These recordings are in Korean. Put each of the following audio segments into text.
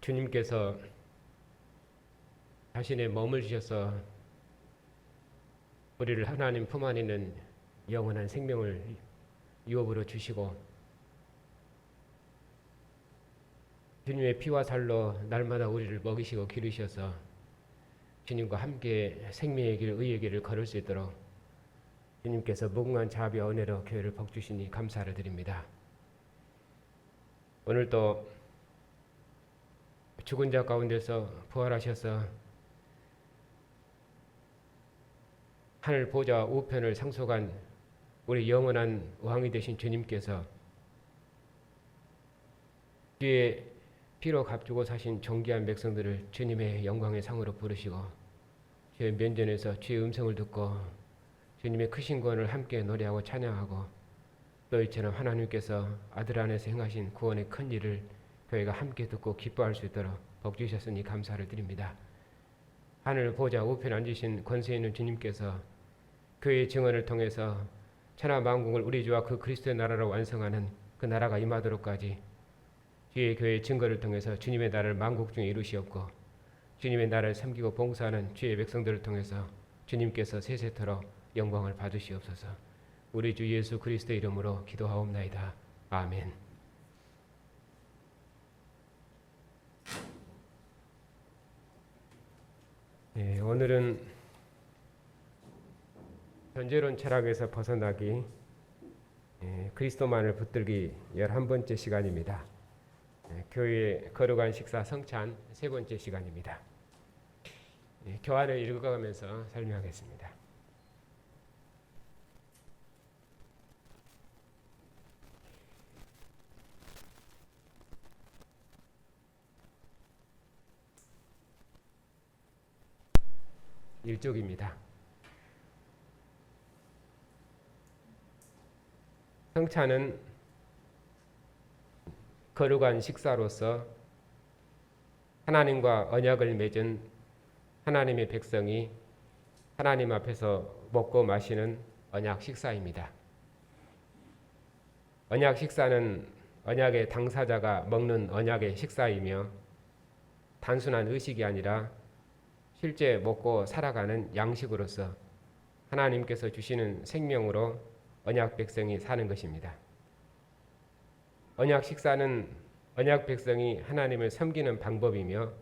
주님께서 자신의 몸을 주셔서 우리를 하나님 품 안에 있는 영원한 생명을 유업으로 주시고 주님의 피와 살로 날마다 우리를 먹이시고 기르셔서 주님과 함께 생명의 길, 의의 길을 걸을 수 있도록 주님께서 무궁한 자비와 은혜로 교회를 복주시니 감사를 드립니다. 오늘도 죽은 자 가운데서 부활하셔서 하늘 보좌 우편을 상속한 우리 영원한 왕이 되신 주님께서 주의 피로 값주고 사신 존귀한 백성들을 주님의 영광의 상으로 부르시고 주의 면전에서 주의 음성을 듣고 주님의 크신 구원을 함께 노래하고 찬양하고 또 이처럼 하나님께서 아들 안에서 행하신 구원의 큰 일을 교회가 함께 듣고 기뻐할 수 있도록 복 주셨으니 감사를 드립니다. 하늘 보좌 우편에 앉으신 권세 있는 주님께서 교회의 증언을 통해서 천하 만국을 우리 주와 그 그리스도의 나라로 완성하는 그 나라가 임하도록까지 주의 교회의 증거를 통해서 주님의 나라를 만국 중에 이루시었고 주님의 나라를 섬기고 봉사하는 주의 백성들을 통해서 주님께서 세세토록 영광을 받으시옵소서. 우리 주 예수 그리스도의 이름으로 기도하옵나이다. 아멘. 네, 오늘은 현재론 철학에서 벗어나기 그리스도만을 붙들기 11번째 시간입니다. 교회 거룩한 식사 성찬 3번째 시간입니다. 교환을 읽어가면서 설명하겠습니다. 일쪽입니다. 성찬은 거룩한 식사로서 하나님과 언약을 맺은 하나님의 백성이 하나님 앞에서 먹고 마시는 언약 식사입니다. 언약 식사는 언약의 당사자가 먹는 언약의 식사이며 단순한 의식이 아니라 실제 먹고 살아가는 양식으로서 하나님께서 주시는 생명으로 언약 백성이 사는 것입니다. 언약 식사는 언약 백성이 하나님을 섬기는 방법이며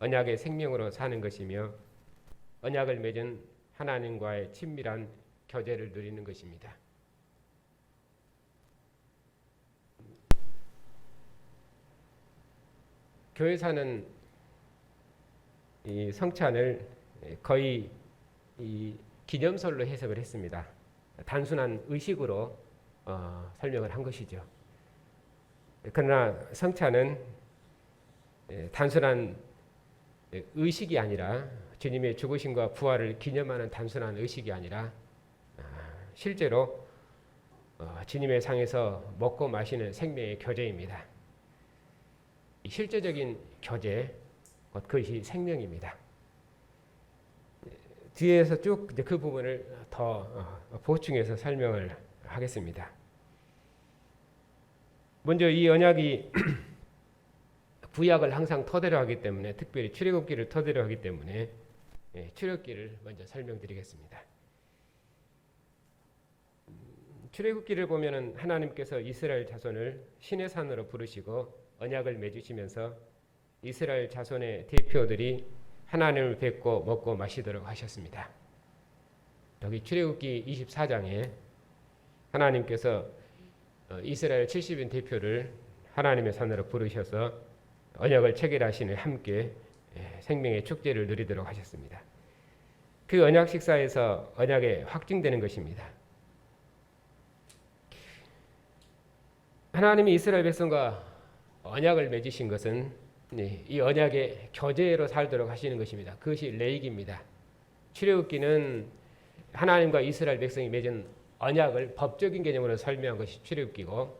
언약의 생명으로 사는 것이며 언약을 맺은 하나님과의 친밀한 교제를 누리는 것입니다. 교회사는 이 성찬을 거의 이 기념설로 해석을 했습니다. 단순한 의식으로 설명을 한 것이죠. 그러나 성찬은 단순한 의식이 아니라 주님의 죽으심과 부활을 기념하는 단순한 의식이 아니라 실제로 주님의 상에서 먹고 마시는 생명의 교제입니다. 실제적인 교제, 그것이 생명입니다. 뒤에서 쭉 그 부분을 더 보충해서 설명을 하겠습니다. 먼저 이 언약이 구약을 항상 토대로 하기 때문에 특별히 출애굽기를 토대로 하기 때문에 출애굽기를 먼저 설명드리겠습니다. 출애굽기를 보면은 하나님께서 이스라엘 자손을 신의 산으로 부르시고 언약을 맺으시면서 이스라엘 자손의 대표들이 하나님을 뵙고 먹고 마시도록 하셨습니다. 여기 출애굽기 24장에 하나님께서 이스라엘 70인 대표를 하나님의 산으로 부르셔서 언약을 체결하시는 함께 생명의 축제를 누리도록 하셨습니다. 그 언약 식사에서 언약이 확증되는 것입니다. 하나님이 이스라엘 백성과 언약을 맺으신 것은 이 언약의 교제로 살도록 하시는 것입니다. 그것이 레이기입니다. 출애굽기는 하나님과 이스라엘 백성이 맺은 언약을 법적인 개념으로 설명한 것이 출애굽기고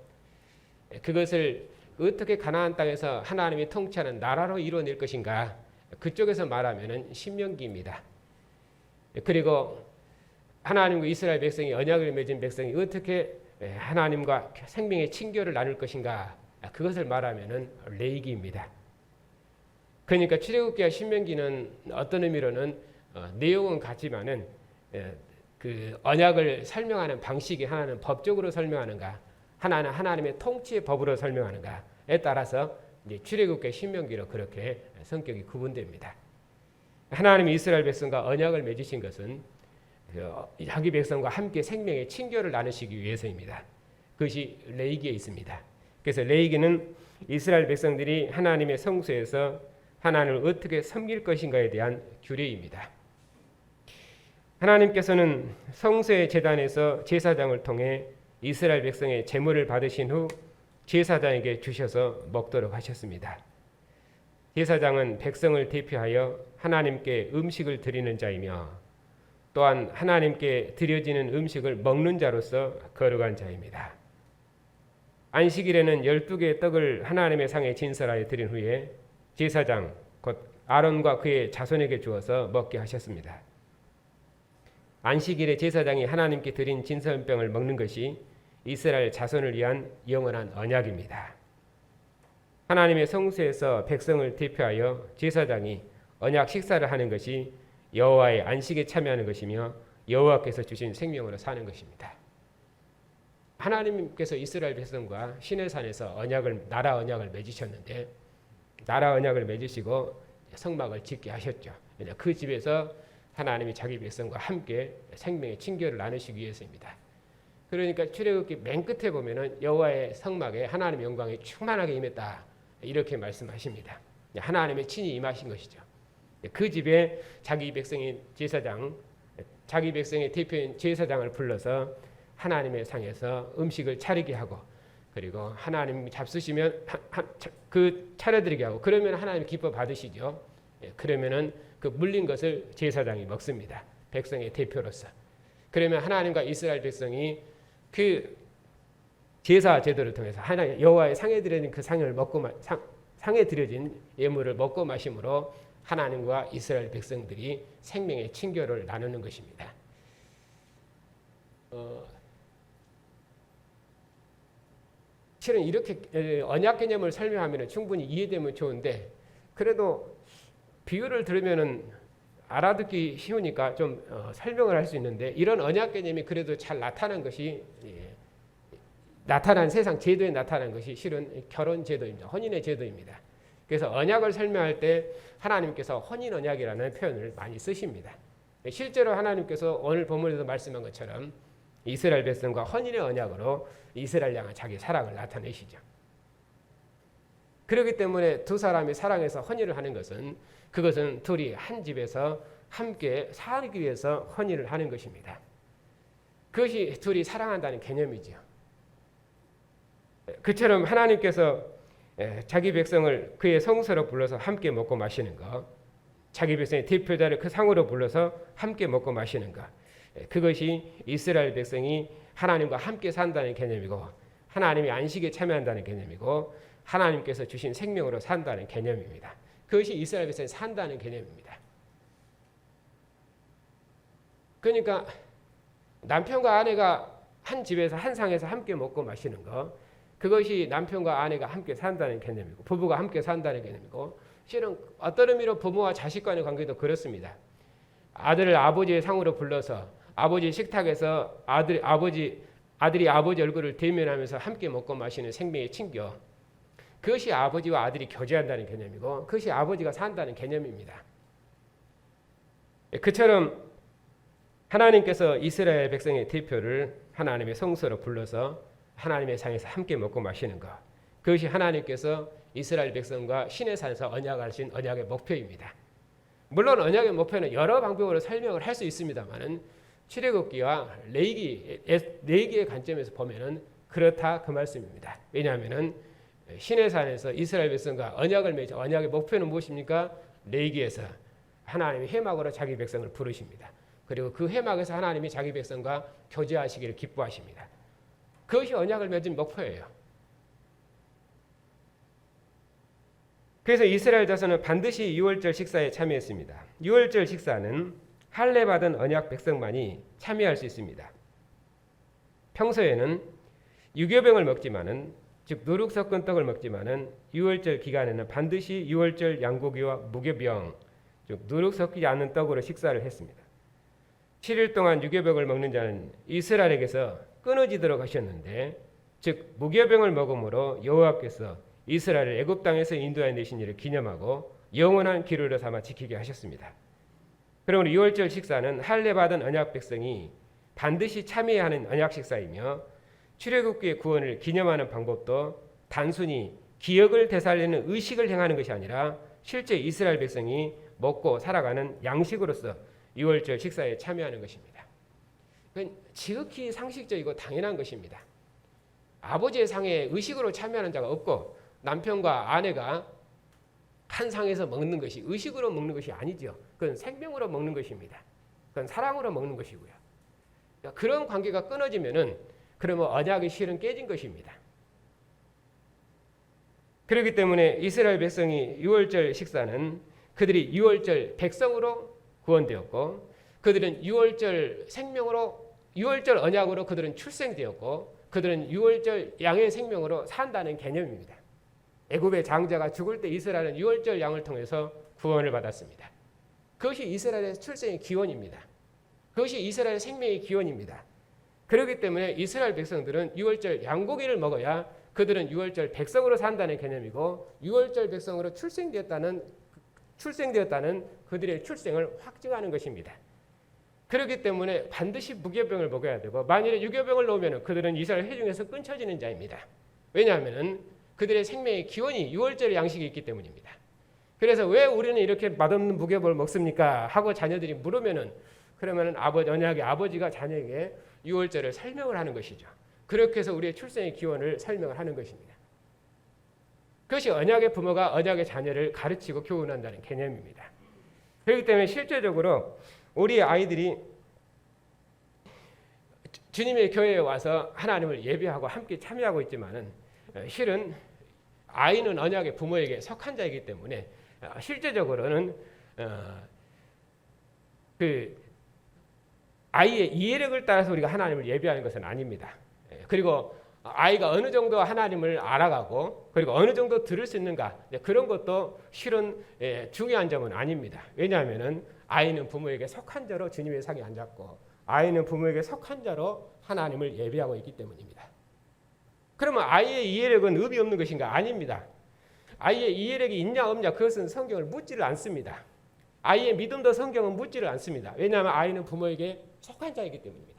그것을 어떻게 가나안 땅에서 하나님이 통치하는 나라로 이루어낼 것인가 그쪽에서 말하면 신명기입니다. 그리고 하나님과 이스라엘 백성이 언약을 맺은 백성이 어떻게 하나님과 생명의 친교를 나눌 것인가 그것을 말하면 레위기입니다. 그러니까 출애굽기와 신명기는 어떤 의미로는 내용은 같지만은 그 언약을 설명하는 방식이 하나는 법적으로 설명하는가, 하나는 하나님의 통치의 법으로 설명하는가에 따라서 이제 출애굽기와 신명기로 그렇게 성격이 구분됩니다. 하나님이 이스라엘 백성과 언약을 맺으신 것은 자기 백성과 함께 생명의 친교를 나누시기 위해서입니다. 그것이 레위기에 있습니다. 그래서 레위기는 이스라엘 백성들이 하나님의 성소에서 하나님을 어떻게 섬길 것인가에 대한 규례입니다. 하나님께서는 성소의 제단에서 제사장을 통해 이스라엘 백성의 제물을 받으신 후 제사장에게 주셔서 먹도록 하셨습니다. 제사장은 백성을 대표하여 하나님께 음식을 드리는 자이며 또한 하나님께 드려지는 음식을 먹는 자로서 거룩한 자입니다. 안식일에는 12개의 떡을 하나님의 상에 진설하여 드린 후에 제사장 곧 아론과 그의 자손에게 주어서 먹게 하셨습니다. 안식일에 제사장이 하나님께 드린 진설병을 먹는 것이 이스라엘 자손을 위한 영원한 언약입니다. 하나님의 성소에서 백성을 대표하여 제사장이 언약 식사를 하는 것이 여호와의 안식에 참여하는 것이며 여호와께서 주신 생명으로 사는 것입니다. 하나님께서 이스라엘 백성과 시내산에서 나라 언약을 맺으셨는데 나라 언약을 맺으시고 성막을 짓게 하셨죠. 그 집에서 하나님이 자기 백성과 함께 생명의 친교를 나누시기 위해서입니다. 그러니까 출애굽기 맨 끝에 보면은 여호와의 성막에 하나님의 영광이 충만하게 임했다 이렇게 말씀하십니다. 하나님의 친히 임하신 것이죠. 그 집에 자기 백성인 제사장, 자기 백성의 대표인 제사장을 불러서 하나님의 상에서 음식을 차리게 하고 그리고 하나님 잡수시면 그 차려드리게 하고 그러면 하나님 기뻐 받으시죠. 그러면은 그 물린 것을 제사장이 먹습니다. 백성의 대표로서. 그러면 하나님과 이스라엘 백성이 그 제사 제도를 통해서 하나님 여호와의 상에 드려진 그 상을 먹고 상에 드려진 예물을 먹고 마심으로 하나님과 이스라엘 백성들이 생명의 친교를 나누는 것입니다. 실은 이렇게 언약 개념을 설명하면 충분히 이해되면 좋은데 그래도 비유를 들으면은 알아듣기 쉬우니까 좀 설명을 할 수 있는데 이런 언약 개념이 그래도 잘 나타난 것이 나타난 세상 제도에 나타난 것이 실은 결혼 제도입니다. 혼인의 제도입니다. 그래서 언약을 설명할 때 하나님께서 혼인 언약이라는 표현을 많이 쓰십니다. 실제로 하나님께서 오늘 본문에서 말씀한 것처럼 이스라엘 백성과 혼인의 언약으로 이스라엘 향한 자기 사랑을 나타내시죠. 그렇기 때문에 두 사람이 사랑해서 혼인을 하는 것은 그것은 둘이 한 집에서 함께 살기 위해서 혼인을 하는 것입니다. 그것이 둘이 사랑한다는 개념이죠. 그처럼 하나님께서 자기 백성을 그의 성소로 불러서 함께 먹고 마시는 것, 자기 백성의 대표자를 그 상으로 불러서 함께 먹고 마시는 것, 그것이 이스라엘 백성이 하나님과 함께 산다는 개념이고 하나님이 안식에 참여한다는 개념이고 하나님께서 주신 생명으로 산다는 개념입니다. 그것이 이스라엘 백성이 산다는 개념입니다. 그러니까 남편과 아내가 한 집에서 한 상에서 함께 먹고 마시는 것, 그것이 남편과 아내가 함께 산다는 개념이고 부부가 함께 산다는 개념이고 실은 어떤 의미로 부모와 자식 간의 관계도 그렇습니다. 아들을 아버지의 상으로 불러서 아버지 식탁에서 아들이 아버지 얼굴을 대면하면서 함께 먹고 마시는 생명의 친교, 그것이 아버지와 아들이 교제한다는 개념이고 그것이 아버지가 산다는 개념입니다. 그처럼 하나님께서 이스라엘 백성의 대표를 하나님의 성소로 불러서 하나님의 상에서 함께 먹고 마시는 것, 그것이 하나님께서 이스라엘 백성과 시내산에서 언약하신 언약의 목표입니다. 물론 언약의 목표는 여러 방법으로 설명을 할 수 있습니다만은 출애굽기와 레위기의 관점에서 보면은 그렇다 그 말씀입니다. 왜냐하면은 시내산에서 이스라엘 백성과 언약을 맺어 언약의 목표는 무엇입니까? 레위기에서 하나님이 회막으로 자기 백성을 부르십니다. 그리고 그 회막에서 하나님이 자기 백성과 교제하시기를 기뻐하십니다. 그것이 언약을 맺은 목표예요. 그래서 이스라엘 자손은 반드시 유월절 식사에 참여했습니다. 유월절 식사는 할례 받은 언약 백성만이 참여할 수 있습니다. 평소에는 유교병을 먹지만은 즉 누룩 섞은 떡을 먹지만은 유월절 기간에는 반드시 유월절 양고기와 무교병, 즉 누룩 섞이지 않는 떡으로 식사를 했습니다. 7일 동안 유교병을 먹는 자는 이스라엘에게서 끊어지도록 하셨는데, 즉 무교병을 먹음으로 여호와께서 이스라엘을 애굽 땅에서 인도하여 내신 일을 기념하고 영원한 기록으로 삼아 지키게 하셨습니다. 그러므로 유월절 식사는 할례 받은 언약 백성이 반드시 참여해야 하는 언약 식사이며, 출애굽기의 구원을 기념하는 방법도 단순히 기억을 되살리는 의식을 행하는 것이 아니라 실제 이스라엘 백성이 먹고 살아가는 양식으로서 유월절 식사에 참여하는 것입니다. 그건 지극히 상식적이고 당연한 것입니다. 아버지의 상에 의식으로 참여하는 자가 없고, 남편과 아내가 한 상에서 먹는 것이 의식으로 먹는 것이 아니죠. 그건 생명으로 먹는 것입니다. 그건 사랑으로 먹는 것이고요. 그런 관계가 끊어지면은 그러면 언약의 실은 깨진 것입니다. 그렇기 때문에 이스라엘 백성이 유월절 식사는 그들이 유월절 백성으로 구원되었고, 그들은 유월절 생명으로, 유월절 언약으로 그들은 출생되었고, 그들은 유월절 양의 생명으로 산다는 개념입니다. 애굽의 장자가 죽을 때 이스라엘은 유월절 양을 통해서 구원을 받았습니다. 그것이 이스라엘의 출생의 기원입니다. 그것이 이스라엘의 생명의 기원입니다. 그렇기 때문에 이스라엘 백성들은 유월절 양고기를 먹어야 그들은 유월절 백성으로 산다는 개념이고, 유월절 백성으로 출생되었다는 그들의 출생을 확증하는 것입니다. 그렇기 때문에 반드시 무교병을 먹어야 되고, 만일에 유교병을 놓으면 그들은 이스라엘 회중에서 끊쳐지는 자입니다. 왜냐하면 그들의 생명의 기원이 유월절의 양식이 있기 때문입니다. 그래서 왜 우리는 이렇게 맛없는 무교병을 먹습니까? 하고 자녀들이 물으면은, 그러면은 언약의 아버지가 자녀에게 유월절을 설명을 하는 것이죠. 그렇게 해서 우리의 출생의 기원을 설명을 하는 것입니다. 그것이 언약의 부모가 언약의 자녀를 가르치고 교훈한다는 개념입니다. 그렇기 때문에 실제적으로 우리 아이들이 주님의 교회에 와서 하나님을 예배하고 함께 참여하고 있지만은, 실은 아이는 언약의 부모에게 속한 자이기 때문에 실제적으로는 아이의 이해력을 따라서 우리가 하나님을 예배하는 것은 아닙니다. 그리고 아이가 어느 정도 하나님을 알아가고 그리고 어느 정도 들을 수 있는가, 그런 것도 실은 중요한 점은 아닙니다. 왜냐하면 아이는 부모에게 속한 자로 주님의 상에 앉았고, 아이는 부모에게 속한 자로 하나님을 예배하고 있기 때문입니다. 그러면 아이의 이해력은 의미 없는 것인가? 아닙니다. 아이의 이해력이 있냐 없냐, 그것은 성경을 묻지를 않습니다. 아이의 믿음도 성경은 묻지를 않습니다. 왜냐하면 아이는 부모에게 속한 자이기 때문입니다.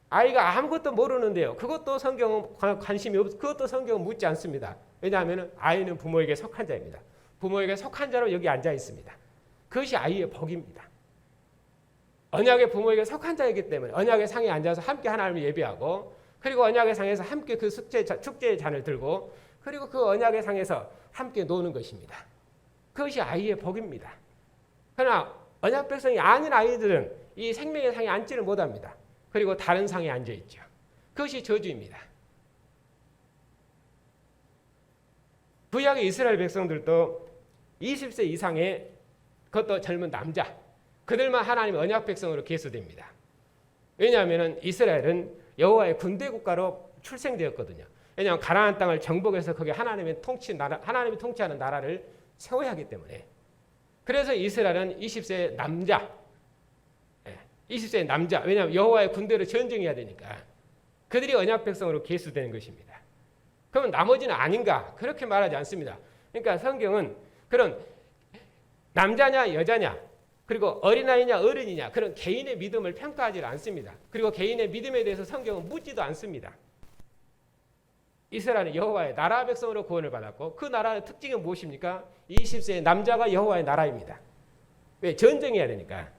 아이가 아무것도 모르는데요, 그것도 성경은 관심이 없고 그것도 성경은 묻지 않습니다. 왜냐하면 아이는 부모에게 속한 자입니다. 부모에게 속한 자로 여기 앉아 있습니다. 그것이 아이의 복입니다. 언약의 부모에게 속한 자이기 때문에 언약의 상에 앉아서 함께 하나님을 예배하고, 그리고 언약의 상에서 함께 그 축제의 잔을 들고, 그리고 그 언약의 상에서 함께 노는 것입니다. 그것이 아이의 복입니다. 그러나 언약 백성이 아닌 아이들은 이 생명의 상에 앉지를 못합니다. 그리고 다른 상에 앉아 있죠. 그것이 저주입니다. 구약의 이스라엘 백성들도 20세 이상의, 그것도 젊은 남자, 그들만 하나님의 언약 백성으로 계수됩니다. 왜냐하면 이스라엘은 여호와의 군대 국가로 출생되었거든요. 왜냐하면 가나안 땅을 정복해서 거기 하나님이 통치하는 나라를 세워야 하기 때문에. 그래서 이스라엘은 20세 남자, 왜냐하면 여호와의 군대로 전쟁해야 되니까 그들이 언약 백성으로 계수되는 것입니다. 그러면 나머지는 아닌가? 그렇게 말하지 않습니다. 그러니까 성경은 그런 남자냐 여자냐, 그리고 어린아이냐 어른이냐, 그런 개인의 믿음을 평가하지 않습니다. 그리고 개인의 믿음에 대해서 성경은 묻지도 않습니다. 이스라엘은 여호와의 나라 백성으로 구원을 받았고, 그 나라의 특징이 무엇입니까? 20세의 남자가 여호와의 나라입니다. 왜? 전쟁해야 되니까.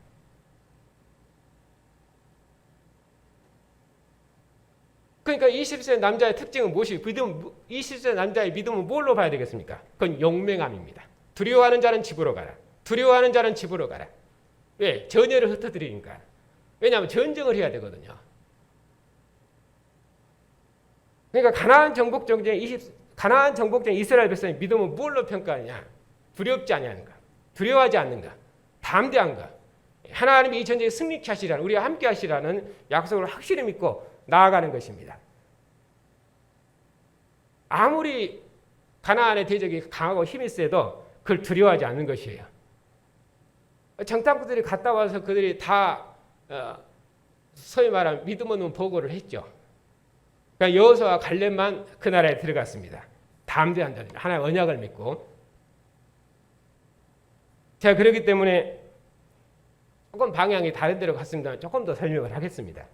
그러니까 20세 남자의 특징은 무엇이? 20세 남자의 믿음은 뭘로 봐야 되겠습니까? 그건 용맹함입니다. 두려워하는 자는 집으로 가라. 두려워하는 자는 집으로 가라. 왜? 전열을 흩어뜨리니까. 왜냐하면 전쟁을 해야 되거든요. 그러니까 가나안 정복 전쟁 이스라엘 백성의 믿음은 뭘로 평가하냐? 두렵지 아니하는가? 두려워하지 않는가? 담대한가? 하나님이 이 전쟁에 승리케 하시라는, 우리와 함께 하시라는 약속을 확실히 믿고 나아가는 것입니다. 아무리 가나안의 대적이 강하고 힘이 세도 그걸 두려워하지 않는 것이에요. 정탐꾼들이 갔다 와서 그들이 다 소위 말하면 믿음 없는 보고를 했죠. 그러니까 여호수아와 갈렙만 그 나라에 들어갔습니다. 담대한 자들, 하나의 언약을 믿고. 제가 그렇기 때문에 조금 방향이 다른 데로 갔습니다. 조금 더 설명을 하겠습니다.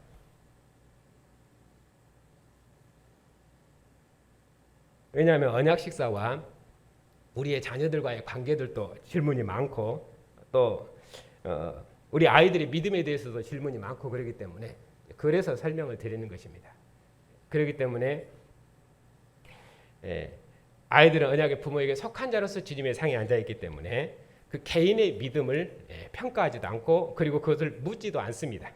왜냐하면 언약 식사와 우리의 자녀들과의 관계들도 질문이 많고 또 우리 아이들의 믿음에 대해서도 질문이 많고 그렇기 때문에 그래서 설명을 드리는 것입니다. 그렇기 때문에 아이들은 언약의 부모에게 속한 자로서 주님의 상에 앉아있기 때문에 그 개인의 믿음을 평가하지도 않고 그리고 그것을 묻지도 않습니다.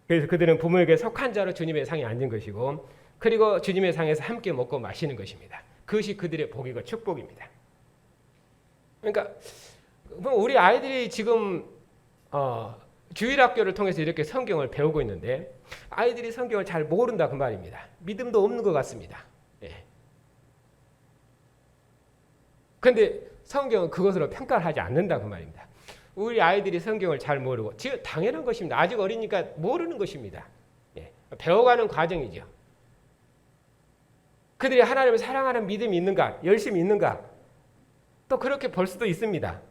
그래서 그들은 부모에게 속한 자로 주님의 상에 앉은 것이고 그리고 주님의 상에서 함께 먹고 마시는 것입니다. 그것이 그들의 복이고 축복입니다. 그러니까 우리 아이들이 지금 주일학교를 통해서 이렇게 성경을 배우고 있는데 아이들이 성경을 잘 모른다 그 말입니다. 믿음도 없는 것 같습니다. 그런데 성경은 그것으로 평가를 하지 않는다 그 말입니다. 우리 아이들이 성경을 잘 모르고 지금 당연한 것입니다. 아직 어리니까 모르는 것입니다. 배워가는 과정이죠. 그들이 하나님을 사랑하는 믿음이 있는가, 열심히 있는가, 또 그렇게 볼 수도 있습니다.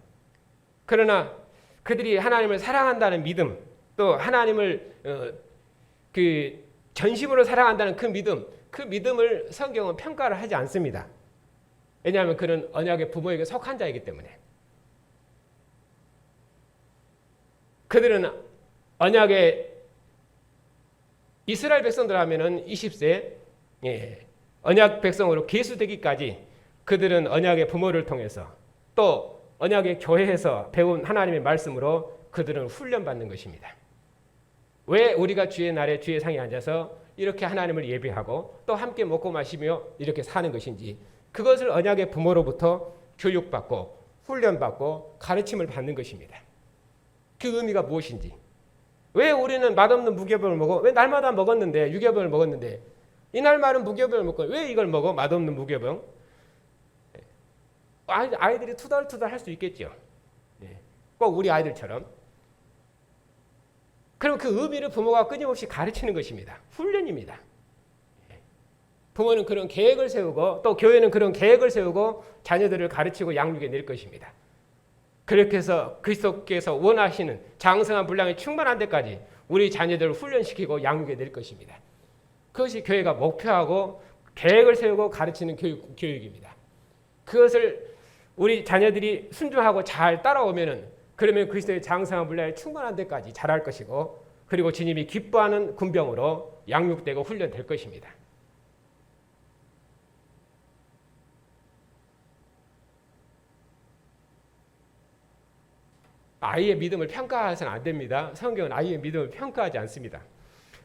그러나 그들이 하나님을 사랑한다는 믿음, 또 하나님을 그 전심으로 사랑한다는 그 믿음을 성경은 평가를 하지 않습니다. 왜냐하면 그는 언약의 부모에게 속한 자이기 때문에. 그들은 언약의 이스라엘 백성들 하면은 20세 언약 백성으로 계수되기까지 그들은 언약의 부모를 통해서 또 언약의 교회에서 배운 하나님의 말씀으로 그들은 훈련받는 것입니다. 왜 우리가 주의 날에 주의 상에 앉아서 이렇게 하나님을 예배하고 또 함께 먹고 마시며 이렇게 사는 것인지 그것을 언약의 부모로부터 교육받고 훈련받고 가르침을 받는 것입니다. 그 의미가 무엇인지, 왜 우리는 맛없는 무교병을 먹어? 왜 날마다 먹었는데 유교병을 먹었는데 이날만은 무교병을 먹고 왜 이걸 먹어? 맛없는 무교병. 아이들이 투덜투덜 할 수 있겠죠. 꼭 우리 아이들처럼. 그럼 그 의미를 부모가 끊임없이 가르치는 것입니다. 훈련입니다. 부모는 그런 계획을 세우고 또 교회는 그런 계획을 세우고 자녀들을 가르치고 양육해 낼 것입니다. 그렇게 해서 그리스도께서 원하시는 장성한 분량이 충만한 데까지 우리 자녀들을 훈련시키고 양육해 낼 것입니다. 그것이 교회가 목표하고 계획을 세우고 가르치는 교육입니다. 그것을 우리 자녀들이 순종하고 잘 따라오면은 그러면 그리스도의 장성한 분량이 충만한 데까지 자랄 것이고 그리고 주님이 기뻐하는 군병으로 양육되고 훈련될 것입니다. 아이의 믿음을 평가해서는 안 됩니다. 성경은 아이의 믿음을 평가하지 않습니다.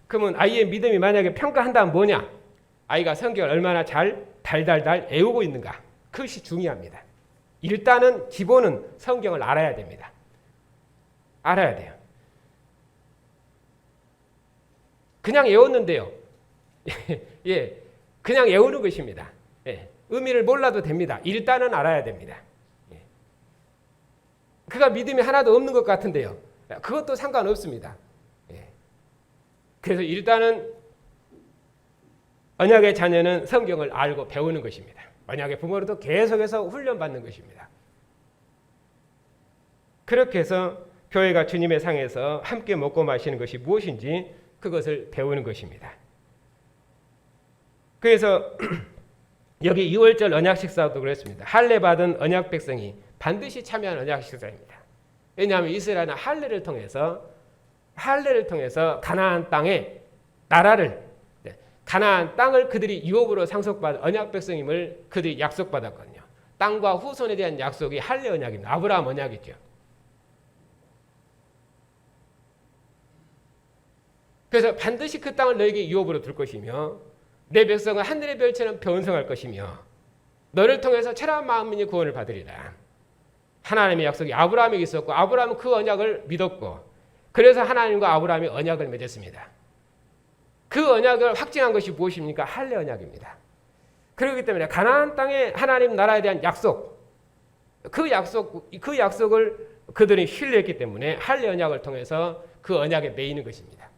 그러면 아이의 믿음이 만약에 평가한다면 뭐냐? 아이가 성경을 얼마나 잘 달달달 애우고 있는가? 그것이 중요합니다. 일단은 기본은 성경을 알아야 됩니다. 알아야 돼요. 그냥 외웠는데요. 예, 그냥 외우는 것입니다. 예, 의미를 몰라도 됩니다. 일단은 알아야 됩니다. 예. 그가 믿음이 하나도 없는 것 같은데요. 그것도 상관없습니다. 예. 그래서 일단은 언약의 자녀는 성경을 알고 배우는 것입니다. 언약의 부모로도 계속해서 훈련받는 것입니다. 그렇게 해서 교회가 주님의 상에서 함께 먹고 마시는 것이 무엇인지 그것을 배우는 것입니다. 그래서 여기 6월절 언약 식사도 그랬습니다. 할례 받은 언약 백성이 반드시 참여한 언약 식사입니다. 왜냐하면 이스라엘은 할례를 통해서 가나안 땅의 나라를 가나안 땅을 그들이 유업으로 상속받은 언약 백성임을 그들이 약속받았거든요. 땅과 후손에 대한 약속이 할례 언약입니다. 아브라함 언약이죠. 그래서 반드시 그 땅을 너에게 유업으로 둘 것이며 내 백성은 하늘의 별처럼 번성할 것이며 너를 통해서 체라한 만민이 구원을 받으리라. 하나님의 약속이 아브라함에게 있었고 아브라함은 그 언약을 믿었고 그래서 하나님과 아브라함이 언약을 맺었습니다. 그 언약을 확증한 것이 무엇입니까? 할례 언약입니다. 그렇기 때문에 가나안 땅에 하나님 나라에 대한 약속, 그 약속을 그들이 신뢰했기 때문에 할례 언약을 통해서 그 언약에 매이는 것입니다.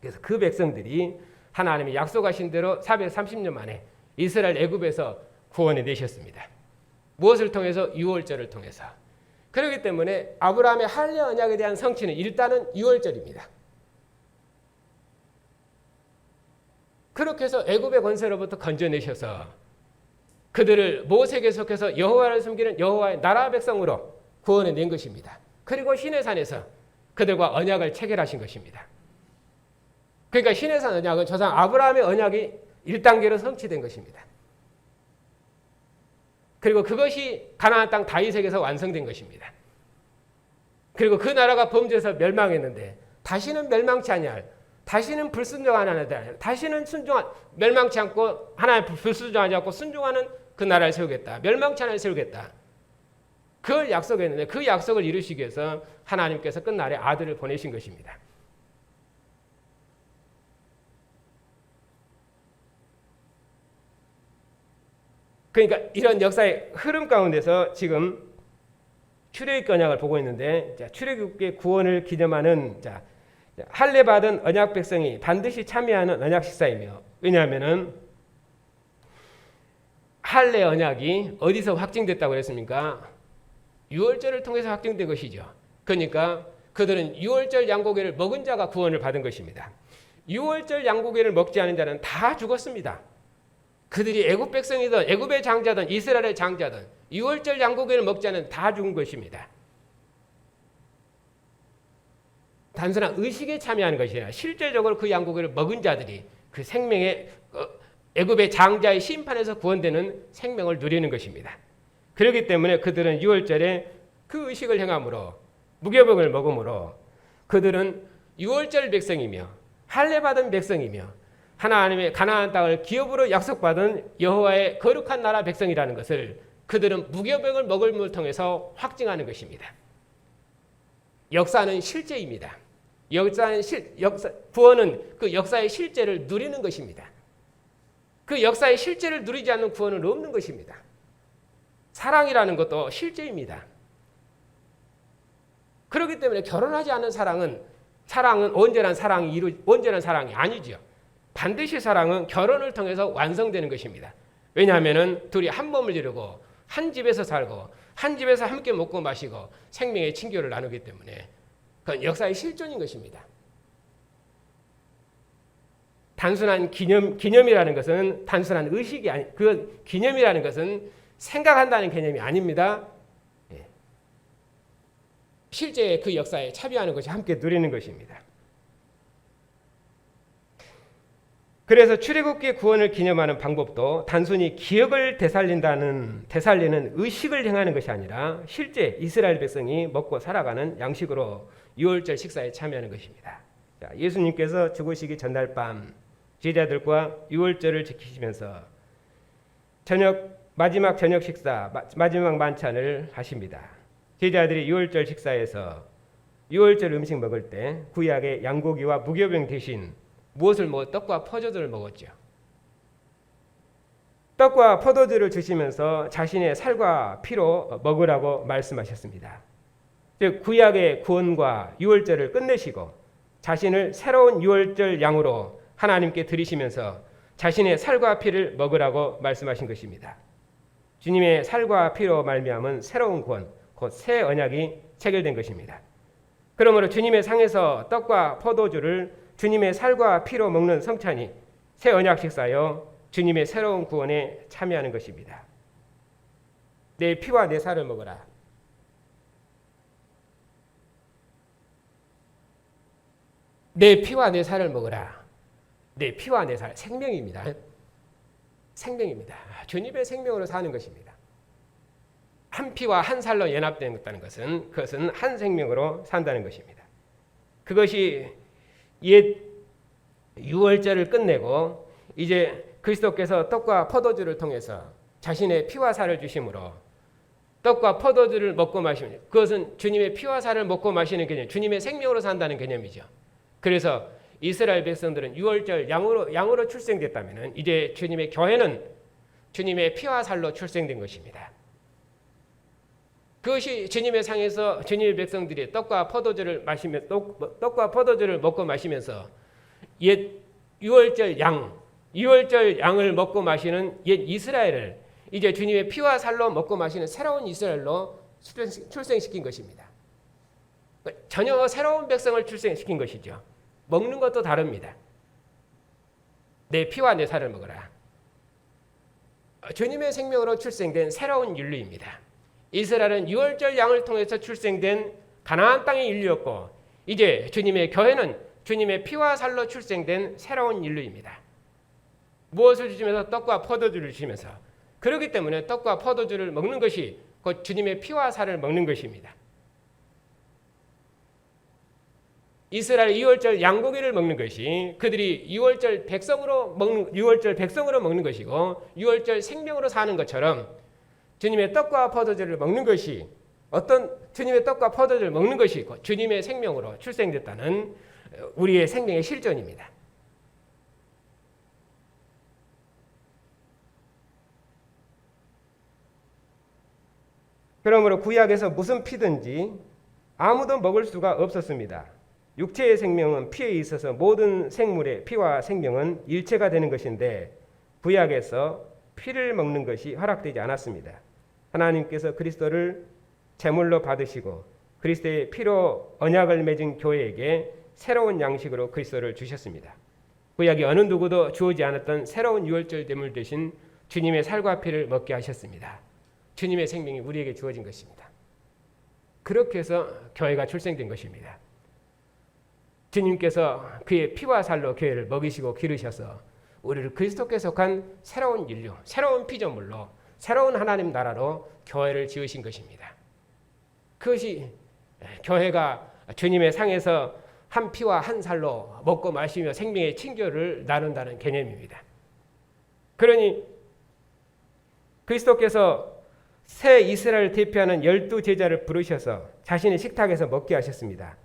그래서 그 백성들이 하나님이 약속하신 대로 430년 만에 이스라엘 애굽에서 구원해 내셨습니다. 무엇을 통해서? 유월절을 통해서. 그렇기 때문에 아브라함의 할례 언약에 대한 성취는 일단은 유월절입니다. 그렇게 해서 애굽의 권세로부터 건져내셔서 그들을 모세에게 속해서 여호와를 섬기는 여호와의 나라 백성으로 구원해 낸 것입니다. 그리고 시내산에서 그들과 언약을 체결하신 것입니다. 그러니까 시내산 언약은 조상 아브라함의 언약이 1단계로 성취된 것입니다. 그리고 그것이 가나안 땅 다윗에게서 완성된 것입니다. 그리고 그 나라가 범죄해서 멸망했는데 다시는 멸망치 아니할, 다시는 불순종하는 하나님, 다시는 멸망치 않고 하나님 불순종하지 않고 순종하는 그 나라를 세우겠다. 멸망치 않을 세우겠다. 그걸 약속했는데 그 약속을 이루시기 위해서 하나님께서 끝날에 아들을 보내신 것입니다. 그러니까 이런 역사의 흐름 가운데서 지금 출애굽 언약을 보고 있는데, 출애굽의 구원을 기념하는 할례 받은 언약 백성이 반드시 참여하는 언약 식사이며, 왜냐하면은 할례 언약이 어디서 확증됐다고 그랬습니까? 유월절을 통해서 확증된 것이죠. 그러니까 그들은 유월절 양고기를 먹은 자가 구원을 받은 것입니다. 유월절 양고기를 먹지 않은 자는 다 죽었습니다. 그들이 애굽 백성이든 애굽의 장자든 이스라엘의 장자든 유월절 양고기를 먹지 않은 다 죽은 것입니다. 단순한 의식에 참여하는 것이 아니라 실제적으로 그 양고기를 먹은 자들이 그 생명의 애굽의 장자의 심판에서 구원되는 생명을 누리는 것입니다. 그렇기 때문에 그들은 유월절에 그 의식을 행함으로, 무교병을 먹음으로 그들은 유월절 백성이며 할례 받은 백성이며 하나님의 가나안 땅을 기업으로 약속받은 여호와의 거룩한 나라 백성이라는 것을 그들은 무교병을 먹음을 통해서 확증하는 것입니다. 역사는 실제입니다. 구원은 그 역사의 실제를 누리는 것입니다. 그 역사의 실제를 누리지 않는 구원은 없는 것입니다. 사랑이라는 것도 실제입니다. 그렇기 때문에 결혼하지 않은 사랑은 온전한 사랑이 아니죠. 반드시 사랑은 결혼을 통해서 완성되는 것입니다. 왜냐하면 둘이 한 몸을 이루고 한 집에서 살고 한 집에서 함께 먹고 마시고 생명의 친교를 나누기 때문에 그건 역사의 실존인 것입니다. 단순한 기념이라는 것은 단순한 의식이 그 기념이라는 것은 생각한다는 개념이 아닙니다. 실제 그 역사에 참여하는 것이 함께 누리는 것입니다. 그래서 출애굽기 구원을 기념하는 방법도 단순히 기억을 되살리는 의식을 행하는 것이 아니라 실제 이스라엘 백성이 먹고 살아가는 양식으로 유월절 식사에 참여하는 것입니다. 예수님께서 죽으시기 전날 밤 제자들과 유월절을 지키시면서 마지막 저녁 식사, 마지막 만찬을 하십니다. 제자들이 유월절 식사에서 유월절 음식 먹을 때 구약의 양고기와 무교병 대신 무엇을 떡과 포도주를 먹었죠. 떡과 포도주를 주시면서 자신의 살과 피로 먹으라고 말씀하셨습니다. 즉 구약의 구원과 유월절을 끝내시고 자신을 새로운 유월절 양으로 하나님께 드리시면서 자신의 살과 피를 먹으라고 말씀하신 것입니다. 주님의 살과 피로 말미암은 새로운 구원, 곧 새 언약이 체결된 것입니다. 그러므로 주님의 상에서 떡과 포도주를 주님의 살과 피로 먹는 성찬이 새 언약 식사여 주님의 새로운 구원에 참여하는 것입니다. 내 피와 내 살을 먹어라. 내 피와 내 살을 먹어라. 내 피와 내 살, 생명입니다. 생명입니다. 주님의 생명으로 사는 것입니다. 한 피와 한 살로 연합된다는 것은 그것은 한 생명으로 산다는 것입니다. 그것이 옛 유월절을 끝내고 이제 그리스도께서 떡과 포도주를 통해서 자신의 피와 살을 주심으로 떡과 포도주를 먹고 마시면 그것은 주님의 피와 살을 먹고 마시는 개념, 주님의 생명으로 산다는 개념이죠. 그래서 이스라엘 백성들은 유월절 양으로 출생됐다면 이제 주님의 교회는 주님의 피와 살로 출생된 것입니다. 그것이 주님의 상에서 주님의 백성들이 떡과 포도주를 먹고 마시면서 옛 유월절 양을 먹고 마시는 옛 이스라엘을 이제 주님의 피와 살로 먹고 마시는 새로운 이스라엘로 출생시킨 것입니다. 전혀 새로운 백성을 출생시킨 것이죠. 먹는 것도 다릅니다. 내 피와 내 살을 먹어라. 주님의 생명으로 출생된 새로운 인류입니다. 이스라엘은 유월절 양을 통해서 출생된 가나안 땅의 인류였고 이제 주님의 교회는 주님의 피와 살로 출생된 새로운 인류입니다. 무엇을 주시면서? 떡과 포도주를 주시면서. 그렇기 때문에 떡과 포도주를 먹는 것이 곧 주님의 피와 살을 먹는 것입니다. 이스라엘 유월절 양고기를 먹는 것이 그들이 유월절 백성으로 먹는 것이고 유월절 생명으로 사는 것처럼 주님의 떡과 포도주를 먹는 것이 주님의 떡과 포도주를 먹는 것이 주님의 생명으로 출생됐다는 우리의 생명의 실존입니다. 그러므로 구약에서 무슨 피든지 아무도 먹을 수가 없었습니다. 육체의 생명은 피에 있어서 모든 생물의 피와 생명은 일체가 되는 것인데 구약에서 피를 먹는 것이 허락되지 않았습니다. 하나님께서 그리스도를 제물로 받으시고 그리스도의 피로 언약을 맺은 교회에게 새로운 양식으로 그리스도를 주셨습니다. 구약이 어느 누구도 주어지 않았던 새로운 유월절 제물 대신 주님의 살과 피를 먹게 하셨습니다. 주님의 생명이 우리에게 주어진 것입니다. 그렇게 해서 교회가 출생된 것입니다. 주님께서 그의 피와 살로 교회를 먹이시고 기르셔서 우리를 그리스도께 속한 새로운 인류, 새로운 피조물로 새로운 하나님 나라로 교회를 지으신 것입니다. 그것이 교회가 주님의 상에서 한 피와 한 살로 먹고 마시며 생명의 친교를 나눈다는 개념입니다. 그러니 그리스도께서 새 이스라엘을 대표하는 12제자를 부르셔서 자신의 식탁에서 먹게 하셨습니다.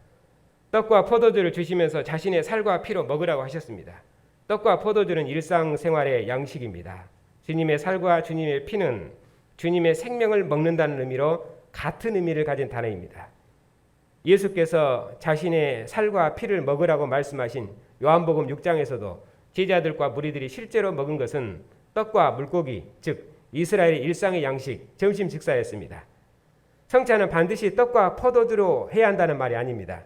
떡과 포도주를 주시면서 자신의 살과 피로 먹으라고 하셨습니다. 떡과 포도주는 일상생활의 양식입니다. 주님의 살과 주님의 피는 주님의 생명을 먹는다는 의미로 같은 의미를 가진 단어입니다. 예수께서 자신의 살과 피를 먹으라고 말씀하신 요한복음 6장에서도 제자들과 무리들이 실제로 먹은 것은 떡과 물고기, 즉 이스라엘의 일상의 양식, 점심 식사였습니다. 성찬은 반드시 떡과 포도주로 해야 한다는 말이 아닙니다.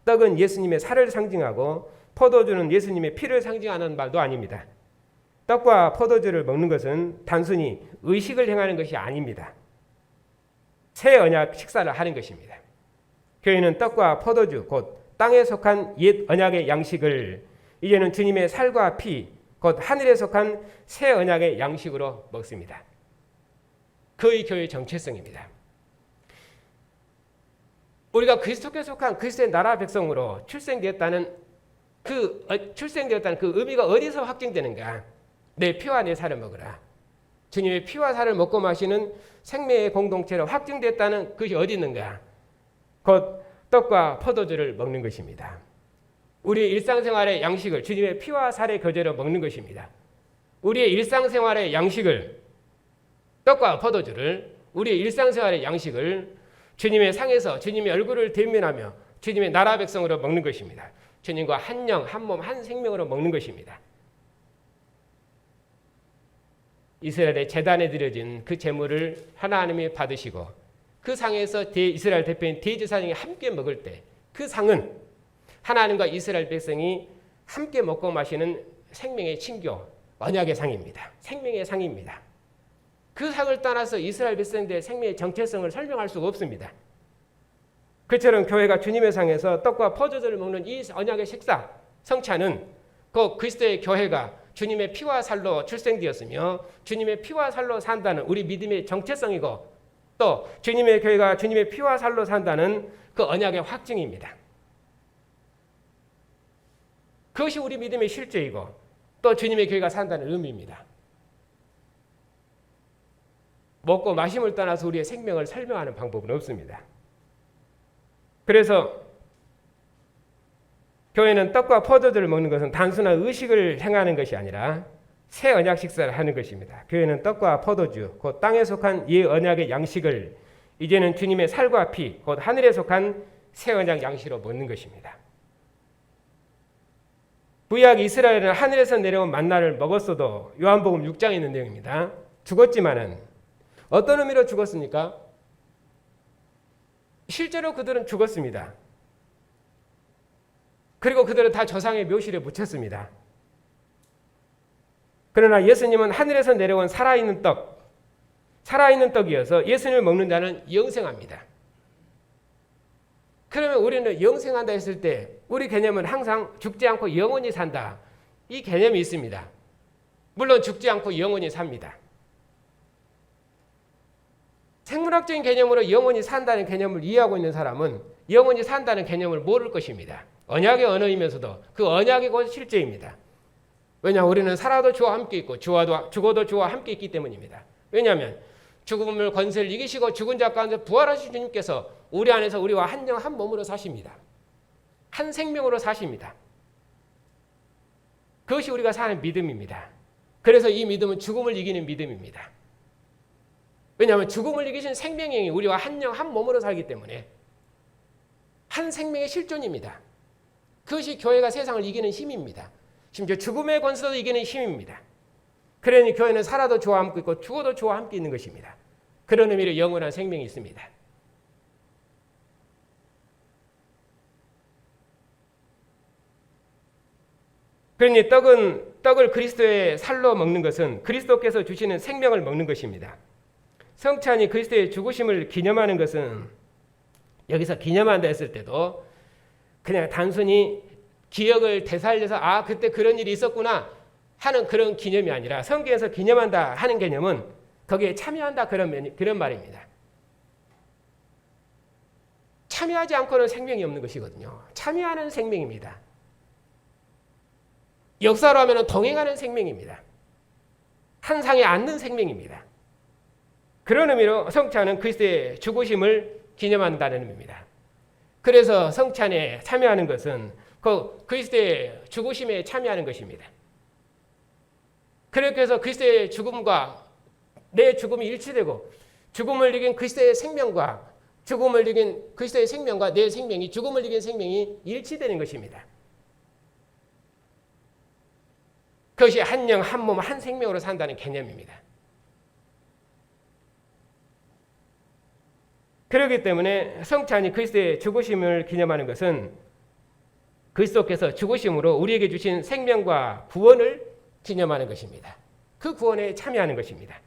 떡은 예수님의 살을 상징하고 포도주는 예수님의 피를 상징하는 말도 아닙니다. 떡과 포도주를 먹는 것은 단순히 의식을 행하는 것이 아닙니다. 새 언약 식사를 하는 것입니다. 교회는 떡과 포도주, 곧 땅에 속한 옛 언약의 양식을 이제는 주님의 살과 피, 곧 하늘에 속한 새 언약의 양식으로 먹습니다. 그의 교회의 정체성입니다. 우리가 그리스도께 속한 그리스도의 나라 백성으로 출생되었다는 그 의미가 어디서 확증되는가? 내 피와 내 살을 먹으라. 주님의 피와 살을 먹고 마시는 생명의 공동체로 확증됐다는 그것이 어디 있는가? 곧 떡과 포도주를 먹는 것입니다. 우리의 일상생활의 양식을 주님의 피와 살의 교제로 먹는 것입니다. 우리의 일상생활의 양식을 떡과 포도주를 우리의 일상생활의 양식을 주님의 상에서 주님의 얼굴을 대면하며 주님의 나라 백성으로 먹는 것입니다. 주님과 한 영, 한 몸, 한 생명으로 먹는 것입니다. 이스라엘의 제단에 드려진 그 제물을 하나님이 받으시고 그 상에서 이스라엘 대표인 대제사장이 함께 먹을 때 그 상은 하나님과 이스라엘 백성이 함께 먹고 마시는 생명의 친교, 언약의 상입니다. 생명의 상입니다. 그 상을 떠나서 이스라엘 백성들의 생명의 정체성을 설명할 수가 없습니다. 그처럼 교회가 주님의 상에서 떡과 포도주를 먹는 이 언약의 식사, 성찬은 그 그리스도의 교회가 주님의 피와 살로 출생되었으며 주님의 피와 살로 산다는 우리 믿음의 정체성이고 또 주님의 교회가 주님의 피와 살로 산다는 그 언약의 확증입니다. 그것이 우리 믿음의 실제이고 또 주님의 교회가 산다는 의미입니다. 먹고 마심을 떠나서 우리의 생명을 설명하는 방법은 없습니다. 그래서 교회는 떡과 포도주를 먹는 것은 단순한 의식을 행하는 것이 아니라 새 언약 식사를 하는 것입니다. 교회는 떡과 포도주, 곧 땅에 속한 이 언약의 양식을 이제는 주님의 살과 피, 곧 하늘에 속한 새 언약 양식으로 먹는 것입니다. 구약 이스라엘은 하늘에서 내려온 만나를 먹었어도 요한복음 6장에 있는 내용입니다. 죽었지만은 어떤 의미로 죽었습니까? 실제로 그들은 죽었습니다. 그리고 그들은 다 조상의 묘실에 묻혔습니다. 그러나 예수님은 하늘에서 내려온 살아있는 떡이어서 예수님을 먹는 자는 영생합니다. 그러면 우리는 영생한다 했을 때 우리 개념은 항상 죽지 않고 영원히 산다. 이 개념이 있습니다. 물론 죽지 않고 영원히 삽니다. 생물학적인 개념으로 영원히 산다는 개념을 이해하고 있는 사람은 영원히 산다는 개념을 모를 것입니다. 언약의 언어이면서도 그 언약이 곧 실제입니다. 왜냐하면 우리는 살아도 주와 함께 있고 죽어도 주와 함께 있기 때문입니다. 왜냐하면 죽음을 권세를 이기시고 죽은 자 가운데 부활하신 주님께서 우리 안에서 우리와 한 영 한 몸으로 사십니다. 한 생명으로 사십니다. 그것이 우리가 사는 믿음입니다. 그래서 이 믿음은 죽음을 이기는 믿음입니다. 왜냐하면 죽음을 이기신 생명이 우리와 한 영 한 몸으로 살기 때문에 한 생명의 실존입니다. 그것이 교회가 세상을 이기는 힘입니다. 심지어 죽음의 권세도 이기는 힘입니다. 그러니 교회는 살아도 주와 함께 있고 죽어도 주와 함께 있는 것입니다. 그런 의미로 영원한 생명이 있습니다. 그러니 떡을 그리스도의 살로 먹는 것은 그리스도께서 주시는 생명을 먹는 것입니다. 성찬이 그리스도의 죽으심을 기념하는 것은 여기서 기념한다 했을 때도 그냥 단순히 기억을 되살려서 그때 그런 일이 있었구나 하는 그런 기념이 아니라 성경에서 기념한다 하는 개념은 거기에 참여한다 그런 말입니다. 참여하지 않고는 생명이 없는 것이거든요. 참여하는 생명입니다. 역사로 하면 동행하는 생명입니다. 한 상에 앉는 생명입니다. 그런 의미로 성찬은 그리스도의 죽으심을 기념한다는 의미입니다. 그래서 성찬에 참여하는 것은 그 그리스도의 죽으심에 참여하는 것입니다. 그렇게 해서 그리스도의 죽음과 내 죽음이 일치되고 죽음을 이긴 그리스도의 생명과 죽음을 이긴 그리스도의 생명과 내 생명이 죽음을 이긴 생명이 일치되는 것입니다. 그것이 한 영, 한 몸, 한 생명으로 산다는 개념입니다. 그렇기 때문에 성찬이 그리스도의 죽으심을 기념하는 것은 그리스도께서 죽으심으로 우리에게 주신 생명과 구원을 기념하는 것입니다. 그 구원에 참여하는 것입니다.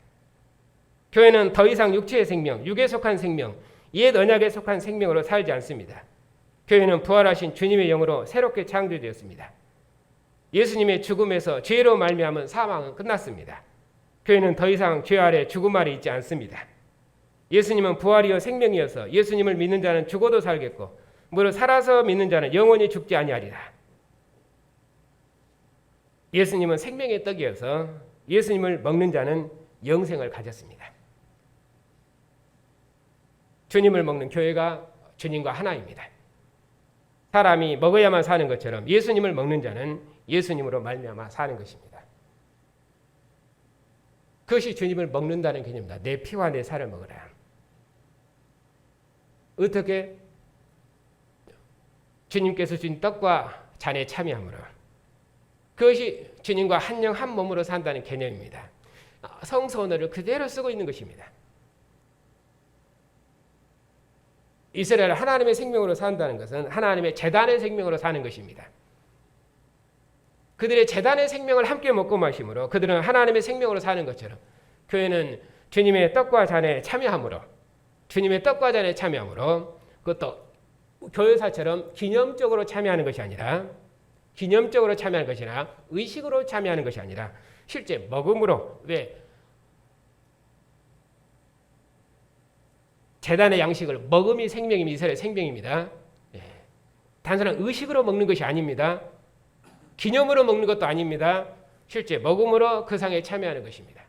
교회는 더 이상 육체의 생명, 육에 속한 생명, 옛 언약에 속한 생명으로 살지 않습니다. 교회는 부활하신 주님의 영으로 새롭게 창조되었습니다. 예수님의 죽음에서 죄로 말미암은 사망은 끝났습니다. 교회는 더 이상 죄 아래 죽음 아래 있지 않습니다. 예수님은 부활이요 생명이어서 예수님을 믿는 자는 죽어도 살겠고 무릇 살아서 믿는 자는 영원히 죽지 아니하리라. 예수님은 생명의 떡이어서 예수님을 먹는 자는 영생을 가졌습니다. 주님을 먹는 교회가 주님과 하나입니다. 사람이 먹어야만 사는 것처럼 예수님을 먹는 자는 예수님으로 말미암아 사는 것입니다. 그것이 주님을 먹는다는 개념입니다. 내 피와 내 살을 먹으라. 어떻게? 주님께서 주신 떡과 잔에 참여함으로. 그것이 주님과 한 영 한 몸으로 산다는 개념입니다. 성서 언어를 그대로 쓰고 있는 것입니다. 이스라엘 하나님의 생명으로 산다는 것은 하나님의 제단의 생명으로 사는 것입니다. 그들의 제단의 생명을 함께 먹고 마심으로 그들은 하나님의 생명으로 사는 것처럼 교회는 주님의 떡과 잔에 참여함으로 그것도 교회사처럼 기념적으로 참여하는 것이 아니라 의식으로 참여하는 것이 아니라 실제 먹음으로. 왜? 제단의 양식을 먹음이 생명이면 이스라엘 생명입니다. 단순한 의식으로 먹는 것이 아닙니다. 기념으로 먹는 것도 아닙니다. 실제 먹음으로 그 상에 참여하는 것입니다.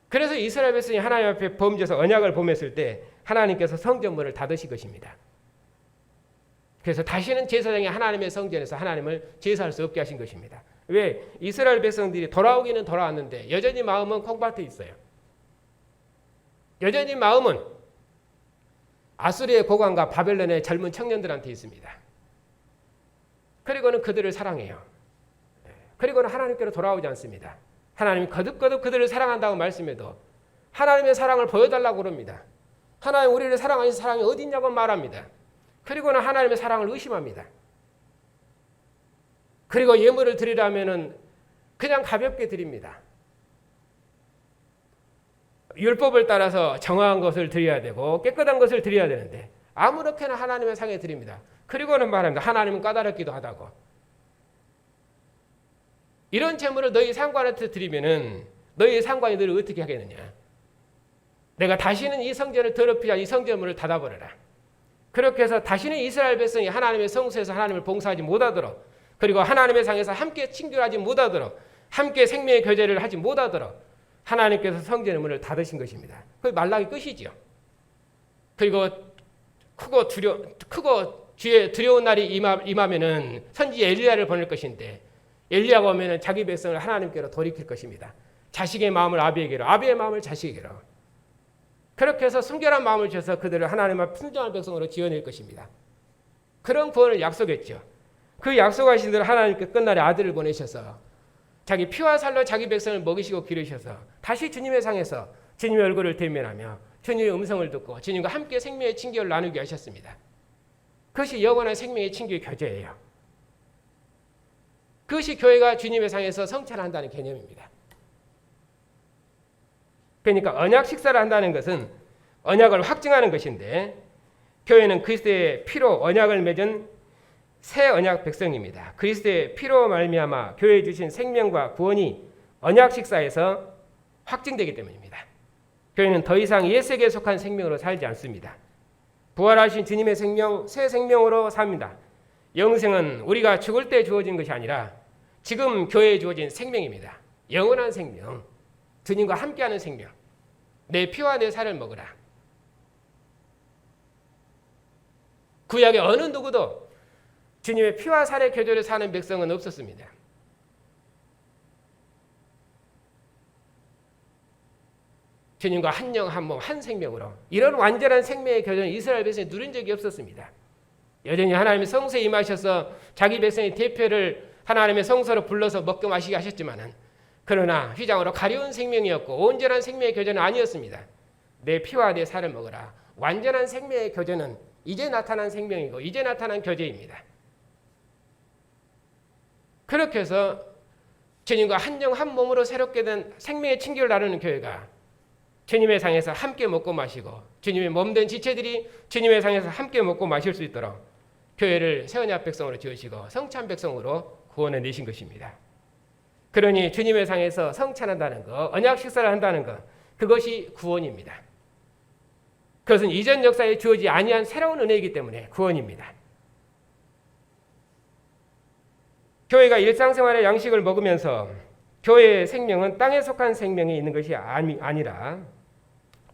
그래서 이스라엘 백성이 하나님 앞에 범죄해서 언약을 범했을 때 하나님께서 성전문을 닫으신 것입니다. 그래서 다시는 제사장이 하나님의 성전에서 하나님을 제사할 수 없게 하신 것입니다. 왜? 이스라엘 백성들이 돌아오기는 돌아왔는데 여전히 마음은 콩밭에 있어요. 여전히 마음은 아수리의 고관과 바벨론의 젊은 청년들한테 있습니다. 그리고는 그들을 사랑해요. 그리고는 하나님께로 돌아오지 않습니다. 하나님이 거듭거듭 그들을 사랑한다고 말씀해도 하나님의 사랑을 보여달라고 그럽니다. 하나님 우리를 사랑하신 사랑이 어디 있냐고 말합니다. 그리고는 하나님의 사랑을 의심합니다. 그리고 예물을 드리라면은 그냥 가볍게 드립니다. 율법을 따라서 정확한 것을 드려야 되고 깨끗한 것을 드려야 되는데 아무렇게나 하나님의 상에 드립니다. 그리고는 말합니다. 하나님은 까다롭기도 하다고. 이런 제물을 너희 상관한테 드리면은 너희 상관이 너를 어떻게 하겠느냐. 내가 다시는 이 성전을 더럽히지 않고 이 성전문을 닫아버려라. 그렇게 해서 다시는 이스라엘 백성이 하나님의 성소에서 하나님을 봉사하지 못하도록, 그리고 하나님의 상에서 함께 친교하지 못하도록, 함께 생명의 교제를 하지 못하도록 하나님께서 성전의 문을 닫으신 것입니다. 그 말라기 끝이죠. 그리고 크고 주의 두려운 날이 임하면은 선지 엘리야를 보낼 것인데, 엘리야가 오면은 자기 백성을 하나님께로 돌이킬 것입니다. 자식의 마음을 아비에게로, 아비의 마음을 자식에게로. 그렇게 해서 순결한 마음을 줘서 그들을 하나님의 순종한 백성으로 지어낼 것입니다. 그런 구원을 약속했죠. 그 약속하신 대로 하나님께 끝날에 아들을 보내셔서 자기 피와 살로 자기 백성을 먹이시고 기르셔서 다시 주님의 상에서 주님의 얼굴을 대면하며 주님의 음성을 듣고 주님과 함께 생명의 친교를 나누게 하셨습니다. 그것이 영원한 생명의 친교의 교제예요. 그것이 교회가 주님의 상에서 성찬한다는 개념입니다. 그러니까 언약 식사를 한다는 것은 언약을 확증하는 것인데, 교회는 그리스도의 피로 언약을 맺은 새 언약 백성입니다. 그리스도의 피로 말미암아 교회에 주신 생명과 구원이 언약 식사에서 확증되기 때문입니다. 교회는 더 이상 옛 세계에 속한 생명으로 살지 않습니다. 부활하신 주님의 생명, 새 생명으로 삽니다. 영생은 우리가 죽을 때 주어진 것이 아니라 지금 교회에 주어진 생명입니다. 영원한 생명, 주님과 함께하는 생명. 내 피와 내 살을 먹으라. 구약의 어느 누구도 주님의 피와 살의 교제를 사는 백성은 없었습니다. 주님과 한 영 한 몸 한 생명으로 이런 완전한 생명의 교제는 이스라엘 백성이 누린 적이 없었습니다. 여전히 하나님의 성소에 임하셔서 자기 백성의 대표를 하나님의 성소로 불러서 먹고 마시게 하셨지만은, 그러나 휘장으로 가려운 생명이었고 온전한 생명의 교제는 아니었습니다. 내 피와 내 살을 먹으라. 완전한 생명의 교제는 이제 나타난 생명이고 이제 나타난 교제입니다. 그렇게 해서 주님과 한 영 한 몸으로 새롭게 된 생명의 친교를 나누는 교회가 주님의 상에서 함께 먹고 마시고 주님의 몸된 지체들이 주님의 상에서 함께 먹고 마실 수 있도록 교회를 새 언약 백성으로 지으시고 성찬 백성으로 구원해 내신 것입니다. 그러니 주님의 상에서 성찬한다는 것, 언약 식사를 한다는 것, 그것이 구원입니다. 그것은 이전 역사에 주어지지 아니한 새로운 은혜이기 때문에 구원입니다. 교회가 일상생활의 양식을 먹으면서 교회의 생명은 땅에 속한 생명이 있는 것이 아니라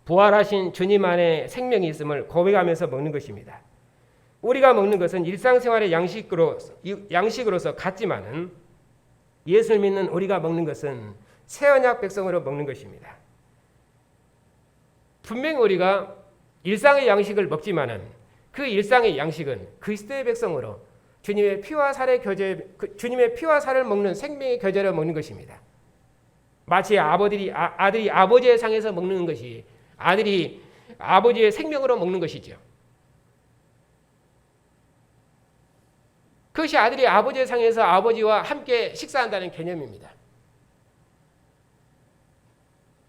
부활하신 주님 안에 생명이 있음을 고백하면서 먹는 것입니다. 우리가 먹는 것은 일상생활의 양식으로서 같지만은 예수를 믿는 우리가 먹는 것은 새 언약 백성으로 먹는 것입니다. 분명히 우리가 일상의 양식을 먹지만은 그 일상의 양식은 그리스도의 백성으로 주님의 피와 살의 교제, 주님의 피와 살을 먹는 생명의 교제로 먹는 것입니다. 마치 아들이 아버지의 상에서 먹는 것이 아들이 아버지의 생명으로 먹는 것이죠. 그것이 아들이 아버지의 상에서 아버지와 함께 식사한다는 개념입니다.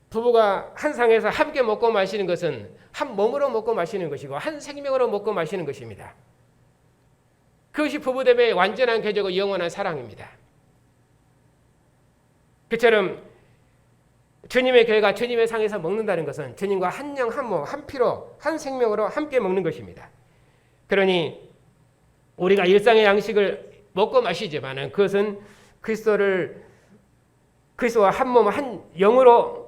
부부가 한 상에서 함께 먹고 마시는 것은 한 몸으로 먹고 마시는 것이고 한 생명으로 먹고 마시는 것입니다. 그것이 부부됨의 완전한 교제고 영원한 사랑입니다. 그처럼 주님의 교회가 주님의 상에서 먹는다는 것은 주님과 한 영 한 몸 한 피로 한 생명으로 함께 먹는 것입니다. 그러니 우리가 일상의 양식을 먹고 마시지만은 그것은 그리스도와 한 몸 한 영으로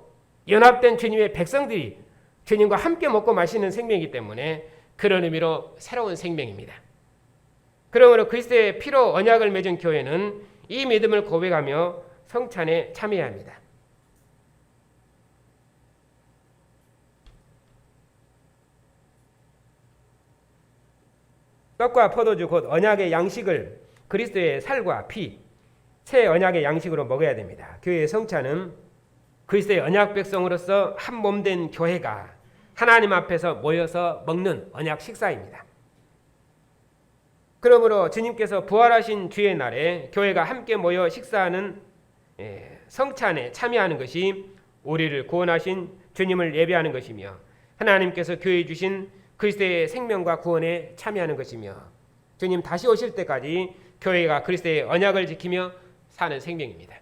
연합된 주님의 백성들이 주님과 함께 먹고 마시는 생명이기 때문에 그런 의미로 새로운 생명입니다. 그러므로 그리스도의 피로 언약을 맺은 교회는 이 믿음을 고백하며 성찬에 참여해야 합니다. 떡과 포도주 곧 언약의 양식을 그리스도의 살과 피, 새 언약의 양식으로 먹어야 됩니다. 교회의 성찬은 그리스도의 언약 백성으로서 한 몸 된 교회가 하나님 앞에서 모여서 먹는 언약 식사입니다. 그러므로 주님께서 부활하신 주의 날에 교회가 함께 모여 식사하는 성찬에 참여하는 것이 우리를 구원하신 주님을 예배하는 것이며 하나님께서 교회에 주신 그리스도의 생명과 구원에 참여하는 것이며 주님 다시 오실 때까지 교회가 그리스도의 언약을 지키며 사는 생명입니다.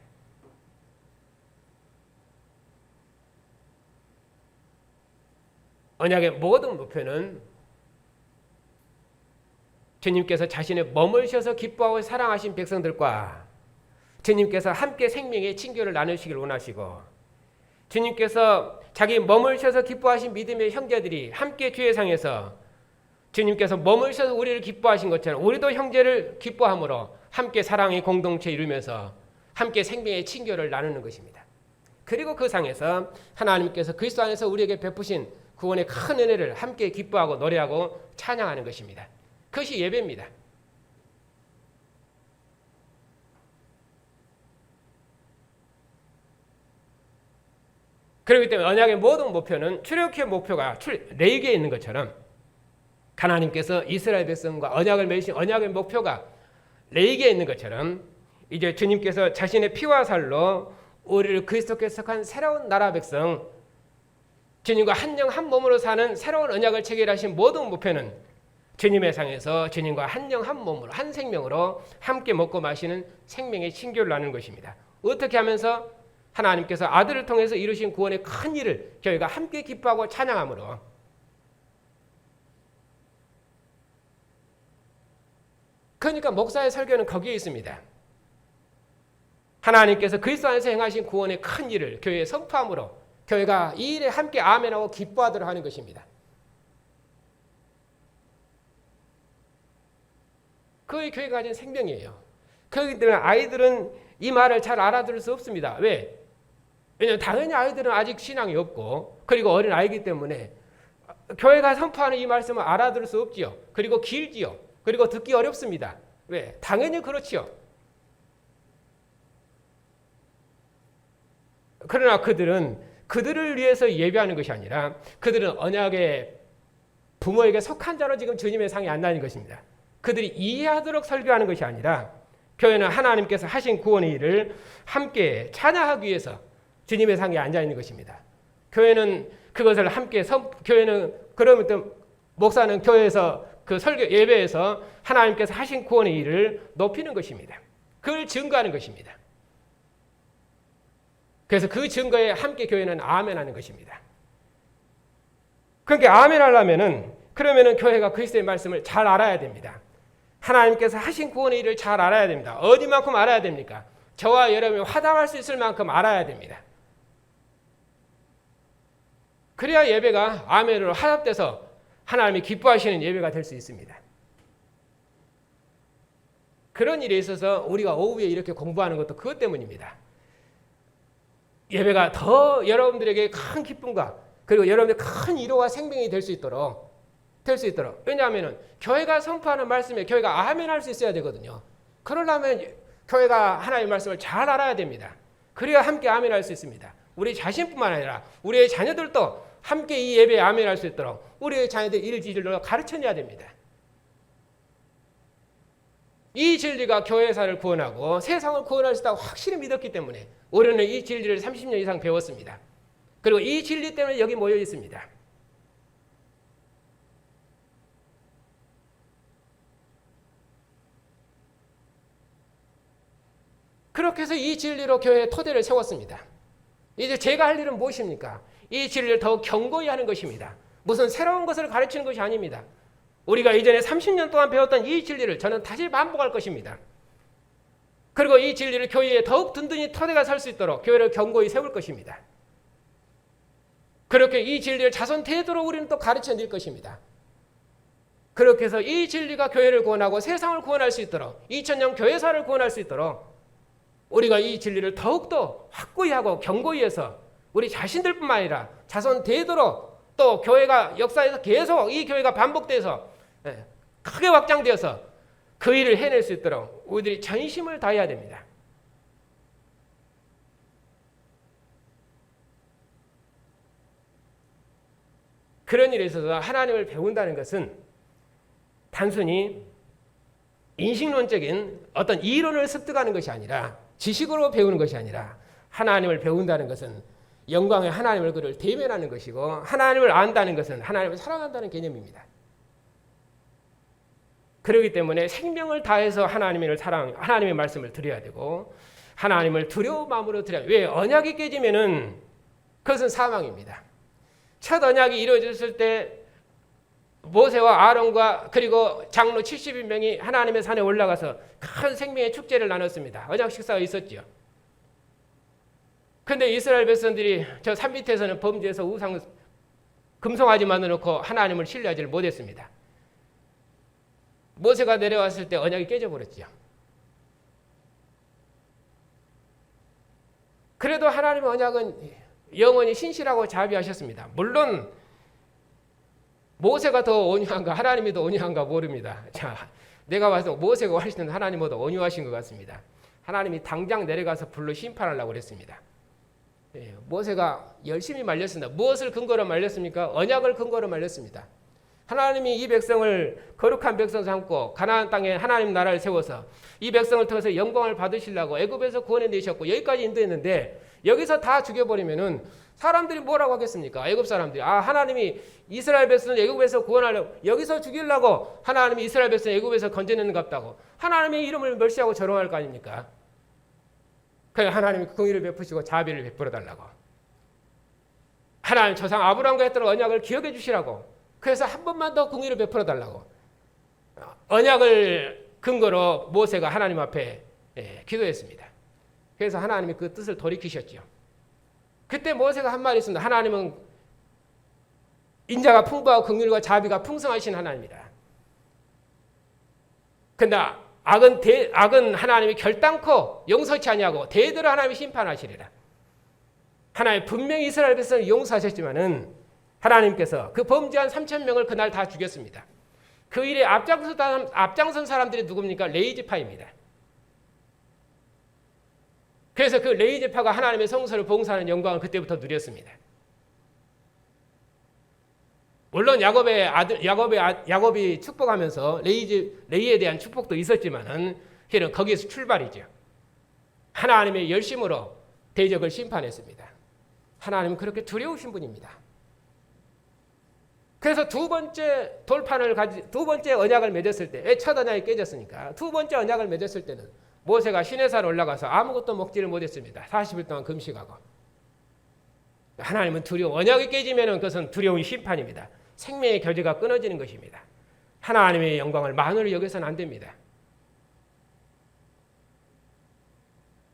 언약의 모든 목표는 주님께서 자신의 머물셔서 기뻐하고 사랑하신 백성들과 주님께서 함께 생명의 친교를 나누시길 원하시고 주님께서 자기 머물셔서 기뻐하신 믿음의 형제들이 함께 주의상에서 주님께서 머물셔서 우리를 기뻐하신 것처럼 우리도 형제를 기뻐함으로 함께 사랑의 공동체 이루면서 함께 생명의 친교를 나누는 것입니다. 그리고 그 상에서 하나님께서 그리스도 안에서 우리에게 베푸신 구원의 큰 은혜를 함께 기뻐하고 노래하고 찬양하는 것입니다. 그것이 예배입니다. 그렇기 때문에 언약의 모든 목표는 출애굽의 목표가 레위기에 있는 것처럼 하나님께서 이스라엘 백성과 언약을 맺으신 언약의 목표가 레위기에 있는 것처럼 이제 주님께서 자신의 피와 살로 우리를 그리스도께 속한 새로운 나라 백성 주님과 한 영 한 몸으로 사는 새로운 언약을 체결하신 모든 목표는 주님의 상에서 주님과 한 영 한 몸으로 한 생명으로 함께 먹고 마시는 생명의 친교를 나누는 것입니다. 어떻게 하면서 하나님께서 아들을 통해서 이루신 구원의 큰 일을 저희가 함께 기뻐하고 찬양함으로 그러니까 목사의 설교는 거기에 있습니다. 하나님께서 그리스도 안에서 행하신 구원의 큰 일을 교회에 선포함으로 교회가 이 일에 함께 아멘하고 기뻐하도록 하는 것입니다. 그의 교회가 가진 생명이에요. 그렇기 때문에 아이들은 이 말을 잘 알아들을 수 없습니다. 왜? 왜냐하면 당연히 아이들은 아직 신앙이 없고 그리고 어린 아이기 때문에 교회가 선포하는 이 말씀을 알아들을 수 없지요. 그리고 길지요. 그리고 듣기 어렵습니다. 왜? 당연히 그렇지요. 그러나 그들을 위해서 예배하는 것이 아니라 그들은 언약의 부모에게 속한 자로 지금 주님의 상에 앉는 것입니다. 그들이 이해하도록 설교하는 것이 아니라 교회는 하나님께서 하신 구원의 일을 함께 찬양하기 위해서 주님의 상에 앉아 있는 것입니다. 교회는 그것을 함께 교회는 그러면 목사는 교회에서 그 설교 예배에서 하나님께서 하신 구원의 일을 높이는 것입니다. 그걸 증거하는 것입니다. 그래서 그 증거에 함께 교회는 아멘하는 것입니다. 그러니까 아멘하려면은 그러면은 교회가 그리스도의 말씀을 잘 알아야 됩니다. 하나님께서 하신 구원의 일을 잘 알아야 됩니다. 어디만큼 알아야 됩니까? 저와 여러분이 화답할 수 있을 만큼 알아야 됩니다. 그래야 예배가 아멘으로 화답돼서 하나님이 기뻐하시는 예배가 될 수 있습니다. 그런 일에 있어서 우리가 오후에 이렇게 공부하는 것도 그것 때문입니다. 예배가 더 여러분들에게 큰 기쁨과 그리고 여러분의 큰 위로와 생명이 될 수 있도록 왜냐하면 교회가 선포하는 말씀에 교회가 아멘할 수 있어야 되거든요. 그러려면 교회가 하나님의 말씀을 잘 알아야 됩니다. 그래야 함께 아멘할 수 있습니다. 우리 자신뿐만 아니라 우리의 자녀들도 함께 이 예배에 아멘할 수 있도록 우리의 자녀들 이 진리를 가르쳐내야 됩니다. 이 진리가 교회사를 구원하고 세상을 구원할 수 있다고 확실히 믿었기 때문에 우리는 이 진리를 30년 이상 배웠습니다. 그리고 이 진리 때문에 여기 모여 있습니다. 그렇게 해서 이 진리로 교회의 토대를 세웠습니다. 이제 제가 할 일은 무엇입니까? 이 진리를 더욱 견고히 하는 것입니다. 무슨 새로운 것을 가르치는 것이 아닙니다. 우리가 이전에 30년 동안 배웠던 이 진리를 저는 다시 반복할 것입니다. 그리고 이 진리를 교회에 더욱 든든히 토대가 설 수 있도록 교회를 견고히 세울 것입니다. 그렇게 이 진리를 자손 대대로 우리는 또 가르쳐 낼 것입니다. 그렇게 해서 이 진리가 교회를 구원하고 세상을 구원할 수 있도록 2000년 교회사를 구원할 수 있도록 우리가 이 진리를 더욱더 확고히 하고 견고히 해서 우리 자신들뿐만 아니라 자손 대대로 또 교회가 역사에서 계속 이 교회가 반복돼서 크게 확장되어서 그 일을 해낼 수 있도록 우리들이 전심을 다해야 됩니다. 그런 일에 있어서 하나님을 배운다는 것은 단순히 인식론적인 어떤 이론을 습득하는 것이 아니라 지식으로 배우는 것이 아니라 하나님을 배운다는 것은 영광의 하나님을 그를 대면하는 것이고 하나님을 안다는 것은 하나님을 사랑한다는 개념입니다. 그렇기 때문에 생명을 다해서 하나님의 말씀을 드려야 되고 하나님을 두려운 마음으로 드려야 돼요. 왜? 언약이 깨지면은 그것은 사망입니다. 첫 언약이 이루어졌을 때 모세와 아론과 그리고 장로 70인명이 하나님의 산에 올라가서 큰 생명의 축제를 나눴습니다. 언약 식사가 있었죠. 그런데 이스라엘 백성들이 저 산 밑에서는 범죄해서 우상 금송아지 만들어놓고 하나님을 신뢰하지 못했습니다. 모세가 내려왔을 때 언약이 깨져버렸죠. 그래도 하나님의 언약은 영원히 신실하고 자비하셨습니다. 물론 모세가 더 온유한가 하나님이 더 온유한가 모릅니다. 자, 내가 봐서 모세가 훨씬 하나님보다 온유하신 것 같습니다. 하나님이 당장 내려가서 불로 심판하려고 그랬습니다. 모세가 열심히 말렸습니다. 무엇을 근거로 말렸습니까? 언약을 근거로 말렸습니다. 하나님이 이 백성을 거룩한 백성 삼고 가나안 땅에 하나님 나라를 세워서 이 백성을 통해서 영광을 받으시려고 애굽에서 구원해 내셨고 여기까지 인도했는데 여기서 다 죽여버리면은 사람들이 뭐라고 하겠습니까? 애굽 사람들이 하나님이 이스라엘 백성을 애굽에서 구원하려고 여기서 죽이려고 하나님이 이스라엘 백성을 애굽에서 건져내는 것 같다고 하나님의 이름을 멸시하고 절호할 거 아닙니까? 그래서 하나님이 긍휼을 베푸시고 자비를 베풀어 달라고 하나님 조상 아브라함과 했던 언약을 기억해 주시라고 그래서 한 번만 더 긍휼을 베풀어 달라고 언약을 근거로 모세가 하나님 앞에 기도했습니다. 그래서 하나님이 그 뜻을 돌이키셨죠. 그때 모세가 한 말이 있습니다. 하나님은 인자가 풍부하고 긍휼과 자비가 풍성하신 하나님이다. 근데 악은 하나님이 결단코 용서치 아니하고 대대로 하나님이 심판하시리라. 하나님 분명히 이스라엘 백성을 용서하셨지만은 하나님께서 그 범죄한 3,000명을 그날 다 죽였습니다. 그 일에 앞장선 사람들이 누굽니까? 레위지파입니다. 그래서 그 레위지파가 하나님의 성소를 봉사하는 영광을 그때부터 누렸습니다. 물론 야곱이 축복하면서 레위에 대한 축복도 있었지만은 실은 거기에서 출발이죠. 하나님의 열심으로 대적을 심판했습니다. 하나님은 그렇게 두려우신 분입니다. 그래서 두 번째 언약을 맺었을 때, 첫 언약이 깨졌으니까 두 번째 언약을 맺었을 때는 모세가 시내산 올라가서 아무것도 먹지를 못했습니다. 40일 동안 금식하고. 하나님은 언약이 깨지면 그것은 두려운 심판입니다. 생명의 교제가 끊어지는 것입니다. 하나님의 영광을 만으로 여겨서는 안 됩니다.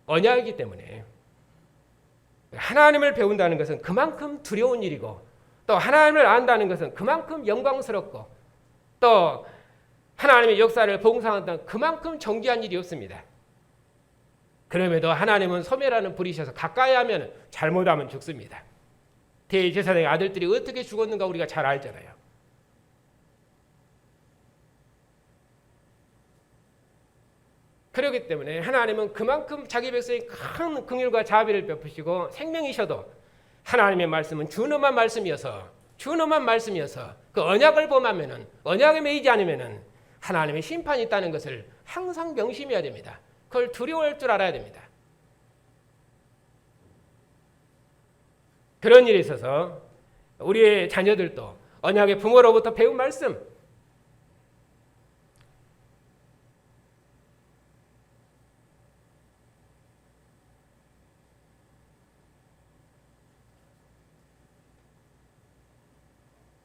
언약이기 때문에 하나님을 배운다는 것은 그만큼 두려운 일이고 또 하나님을 안다는 것은 그만큼 영광스럽고 또 하나님의 역사를 봉사한다는 그만큼 존귀한 일이 없습니다. 그럼에도 하나님은 소멸하는 불이셔서 가까이 하면 잘못하면 죽습니다. 대제사장의 아들들이 어떻게 죽었는가 우리가 잘 알잖아요. 그렇기 때문에 하나님은 그만큼 자기 백성이 큰 긍휼과 자비를 베푸시고 생명이셔도 하나님의 말씀은 준엄한 말씀이어서 그 언약을 범하면은 언약에 매이지 않으면은 하나님의 심판이 있다는 것을 항상 명심해야 됩니다. 그걸 두려워할 줄 알아야 됩니다. 그런 일에 있어서 우리의 자녀들도 언약의 부모로부터 배운 말씀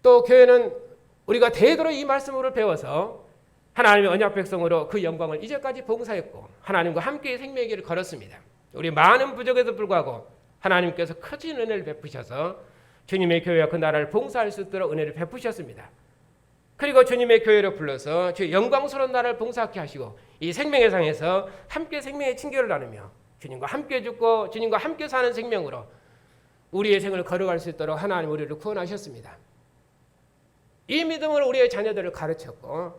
또 교회는 우리가 대대로 이 말씀으로 배워서 하나님의 언약 백성으로 그 영광을 이제까지 봉사했고 하나님과 함께 생명의 길을 걸었습니다. 우리 많은 부족에도 불구하고 하나님께서 크신 은혜를 베푸셔서 주님의 교회와 그 나라를 봉사할 수 있도록 은혜를 베푸셨습니다. 그리고 주님의 교회로 불러서 주의 영광스러운 나라를 봉사하게 하시고 이 생명의 상에서 함께 생명의 친교를 나누며 주님과 함께 죽고 주님과 함께 사는 생명으로 우리의 생을 걸어갈 수 있도록 하나님 우리를 구원하셨습니다. 이 믿음으로 우리의 자녀들을 가르쳤고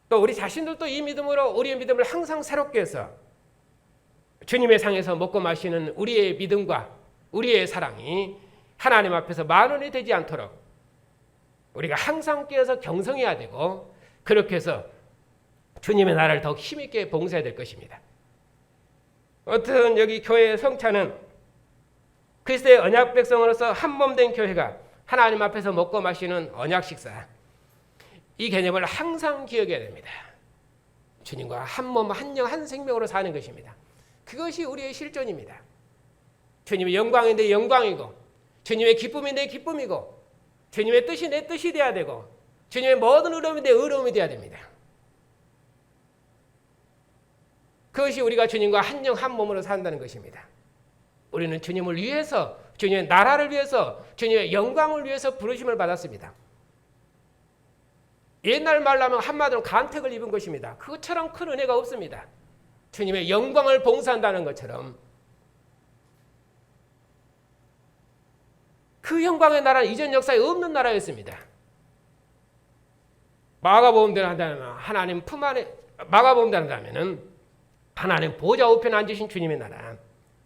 또 우리 자신들도 이 믿음으로 우리의 믿음을 항상 새롭게 해서 주님의 상에서 먹고 마시는 우리의 믿음과 우리의 사랑이 하나님 앞에서 만원이 되지 않도록 우리가 항상 깨어서 경성해야 되고 그렇게 해서 주님의 나라를 더욱 힘있게 봉사해야 될 것입니다. 어떤 여기 교회의 성찬은 그리스도의 언약 백성으로서 한 몸 된 교회가 하나님 앞에서 먹고 마시는 언약 식사, 이 개념을 항상 기억해야 됩니다. 주님과 한 몸 한 영 한 생명으로 사는 것입니다. 그것이 우리의 실존입니다. 주님의 영광이 내 영광이고 주님의 기쁨이 내 기쁨이고 주님의 뜻이 내 뜻이 되어야 되고 주님의 모든 의로움이 내 의로움이 되어야 됩니다. 그것이 우리가 주님과 한 영 한 몸으로 산다는 것입니다. 우리는 주님을 위해서 주님의 나라를 위해서 주님의 영광을 위해서 부르심을 받았습니다. 옛날 말로 하면 한마디로 간택을 입은 것입니다. 그것처럼 큰 은혜가 없습니다. 주님의 영광을 봉사한다는 것처럼 그 영광의 나라는 이전 역사에 없는 나라였습니다. 마가복음대로 한다면 하나님 품 안에 마가복음대로 한다면은 하나님 보좌 우편에 앉으신 주님의 나라,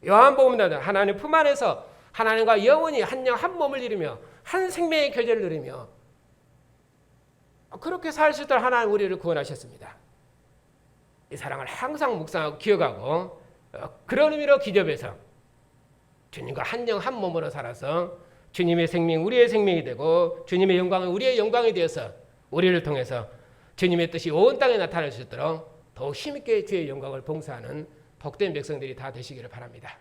요한복음대로 하나님 품 안에서 하나님과 영원히 한 영 한 몸을 이루며 한 생명의 교제를 누리며 그렇게 살 수 있도록 하나님 우리를 구원하셨습니다. 이 사랑을 항상 묵상하고 기억하고 그런 의미로 기접해서 주님과 한 영 한 몸으로 살아서 주님의 생명 우리의 생명이 되고 주님의 영광은 우리의 영광이 되어서 우리를 통해서 주님의 뜻이 온 땅에 나타날 수 있도록 더욱 힘있게 주의 영광을 봉사하는 복된 백성들이 다 되시기를 바랍니다.